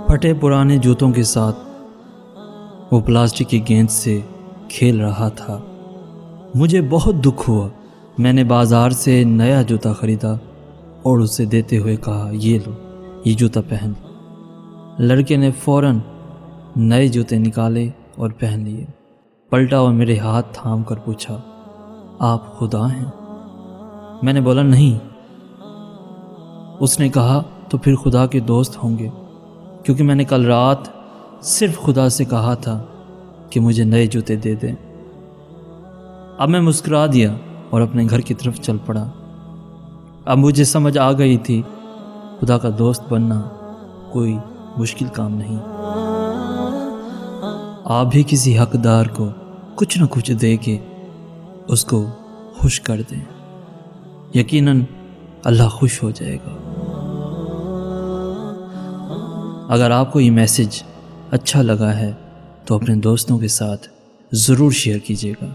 پھٹے پرانے جوتوں کے ساتھ وہ پلاسٹک کی گیند سے کھیل رہا تھا۔ مجھے بہت دکھ ہوا۔ میں نے بازار سے نیا جوتا خریدا اور اسے دیتے ہوئے کہا، یہ لو، یہ جوتا پہن۔ لڑکے نے فوراً نئے جوتے نکالے اور پہن لیے۔ پلٹا اور میرے ہاتھ تھام کر پوچھا، آپ خدا ہیں؟ میں نے بولا، نہیں۔ اس نے کہا، تو پھر خدا کے دوست ہوں گے، کیونکہ میں نے کل رات صرف خدا سے کہا تھا کہ مجھے نئے جوتے دے دیں۔ اب میں مسکرا دیا اور اپنے گھر کی طرف چل پڑا۔ اب مجھے سمجھ آ گئی تھی، خدا کا دوست بننا کوئی مشکل کام نہیں۔ آپ بھی کسی حقدار کو کچھ نہ کچھ دے کے اس کو خوش کر دیں، یقیناً اللہ خوش ہو جائے گا۔ اگر آپ کو یہ میسج اچھا لگا ہے تو اپنے دوستوں کے ساتھ ضرور شیئر کیجیے گا۔